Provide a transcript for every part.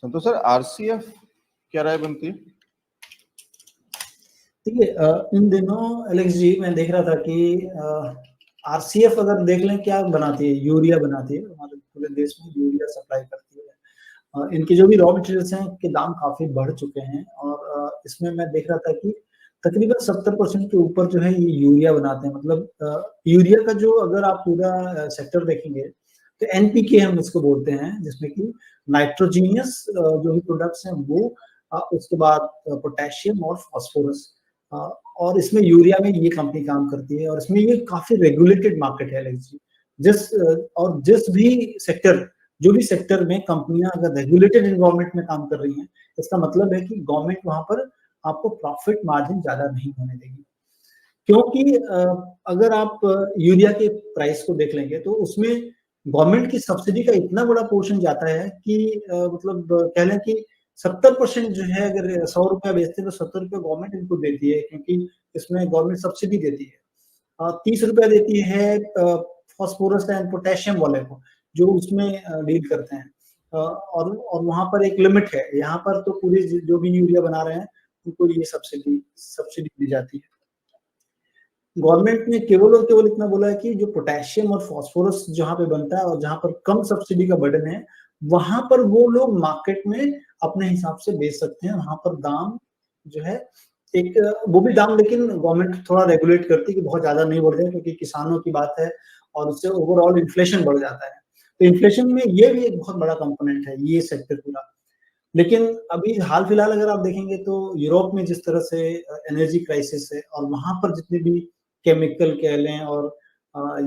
संतोष sir, RCF क्या राय बनती है? ठीक है, इन दिनों एलेक्स जी मैं देख रहा था कि आरसीएफ अगर देख लें क्या बनाती है, यूरिया बनाती है, हमारे पूरे देश में यूरिया सप्लाई करती है। इनके जो भी रॉ मटेरियल्स हैं के दाम काफी बढ़ चुके हैं और इसमें मैं देख रहा था कि तकरीबन 70% के ऊपर जो है ये यूरिया बनाते हैं। मतलब यूरिया का जो अगर आप पूरा सेक्टर देखेंगे तो एनपीके हम इसको बोलते हैं, जिसमें कि नाइट्रोजीनियस जो भी प्रोडक्ट्स हैं वो, उसके बाद पोटेशियम और फास्फोरस, और इसमें यूरिया में ये कंपनी काम करती है और इसमें ये काफी रेगुलेटेड मार्केट है एलेक्स जी। जिस भी सेक्टर, जो भी सेक्टर में कंपनियां अगर रेगुलेटेड एनवायरनमेंट में काम कर रही हैं, इसका मतलब है कि गवर्नमेंट वहां पर आपको प्रॉफिट मार्जिन ज्यादा नहीं होने देगी। क्योंकि अगर आप यूरिया के प्राइस को देख लेंगे तो उसमें गवर्नमेंट की सब्सिडी का इतना बड़ा पोर्शन जाता है कि मतलब कह लें कि 70% जो है, अगर 100 रुपया बेचते हैं तो 70 रुपया गवर्नमेंट इनको देती है, क्योंकि इसमें गवर्नमेंट सब्सिडी देती है। 30 रुपया देती है फास्फोरस एंड पोटेशियम वाले को, जो उसमें डील करते हैं। और वहां पर एक लिमिट है, यहाँ पर तो पूरी जो भी यूरिया बना रहे हैं उनको ये सब्सिडी दी जाती है। गवर्नमेंट ने केवल और केवल इतना बोला है कि जो पोटेशियम और फास्फोरस जहां पे बनता है और जहां पर कम सब्सिडी का बर्डन है, वहां पर वो लोग मार्केट में अपने हिसाब से बेच सकते हैं। वहां पर दाम जो है, एक वो भी दाम, लेकिन गवर्नमेंट थोड़ा रेगुलेट करती है कि बहुत ज्यादा नहीं बढ़ जाए, क्योंकि किसानों की बात है और उससे ओवरऑल इन्फ्लेशन बढ़ जाता है। तो इन्फ्लेशन में ये भी एक बहुत बड़ा कंपोनेंट है, ये सेक्टर पूरा। लेकिन अभी हाल फिलहाल अगर आप देखेंगे तो यूरोप में जिस तरह से एनर्जी क्राइसिस है और वहां पर जितने भी केमिकल कह लें और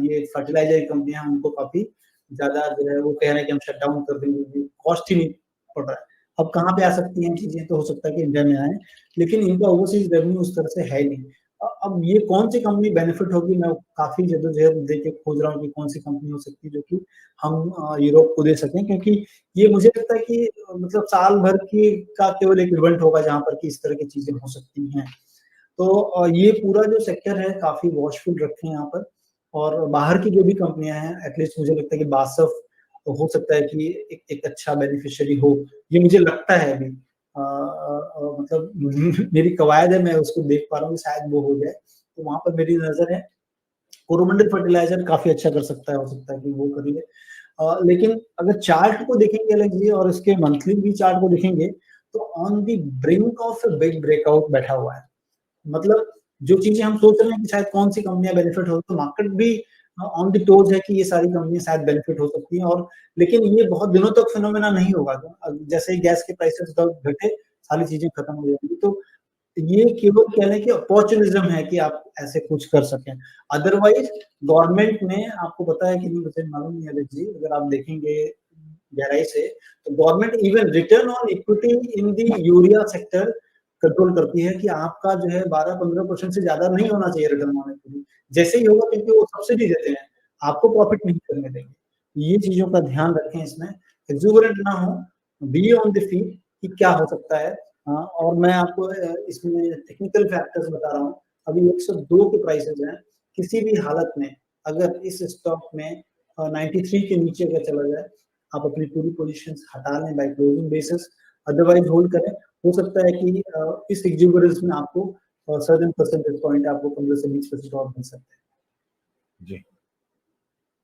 ये फर्टिलाइजर कंपनियां, उनको काफी ज्यादा जो है वो कह रहे हैं कि हम शट डाउन कर देंगे, कॉस्ट ही नहीं पड़ रहा है। अब कहाँ पे आ सकती हैं चीजें, तो हो सकता है कि इंडिया में आए, लेकिन इनका ओवरसीज रेवेन्यू उस तरह से है नहीं। अब ये कौन सी कंपनी बेनिफिट होगी, मैं काफी जद्दोजहद देके खोज रहा हूँ कि कौन सी कंपनी हो सकती है जो कि हम यूरोप को दे सकें, क्योंकि ये मुझे लगता है कि मतलब साल भर की का केवल एक इवेंट होगा जहां पर कि इस तरह की चीजें हो सकती हैं। तो ये पूरा जो सेक्टर है काफी वॉचफुल रखें यहाँ पर। और बाहर की जो भी कंपनियां हैं, एटलीस्ट मुझे लगता है कि बासफ तो हो सकता है कि एक अच्छा बेनिफिशियरी हो, ये मुझे लगता है अभी। मतलब मेरी कवायद है, मैं उसको देख पा रहा हूँ, शायद वो हो जाए, तो वहां पर मेरी नजर है। कोरोमंडल फर्टिलाइजर काफी अच्छा कर सकता है, हो सकता है कि वो कर ले। लेकिन अगर चार्ट को देखेंगे अलग जी और इसके मंथली भी चार्ट को देखेंगे तो on the brink of big breakout बैठा हुआ है। मतलब जो चीजें हम सोच रहे हैं कि शायद कौन सी कंपनियां बेनिफिट हो, तो मार्केट भी ऑन द टोज है कि ये सारी कंपनियां शायद बेनिफिट हो सकती हैं। और लेकिन ये बहुत दिनों तक फिनोमेना नहीं होगा, जैसे ही गैस के प्राइसेस घटे सारी चीजें खत्म हो जाएंगी। तो ये केवल कहने की अपॉर्चुनिज्म है कि आप ऐसे कुछ कर सकें। अदरवाइज गवर्नमेंट ने, आपको पता है कि नहीं, मुझे मालूम नहीं है जी, अगर आप देखेंगे गहराई से तो government even return on equity in the urea sector control करती है कि आपका जो है 12-15% से ज्यादा नहीं होना चाहिए रिटर्न ऑन इक्विटी। जैसे ही होगा, क्योंकि वो सब्सिडी देते हैं, आपको प्रॉफिट नहीं करने देंगे। ये चीजों का ध्यान रखें, इसमें एक्सुबरेंट ना हो, बी ऑन द फील्ड कि क्या हो सकता है। और मैं आपको इसमें टेक्निकल फैक्टर्स बता रहा हूँ। अभी 102 के प्राइसेस हैं, किसी भी हालत में अगर इस स्टॉक में 93 के नीचे अगर चला जाए, आप अपनी पूरी पोजीशंस हटा लें by closing basis, otherwise hold करें। हो सकता है कि इस एक्सुबरेंस में आपको सर्टेन परसेंटेज पॉइंट आपको 15 से 20% और मिल सकते हैं। जी।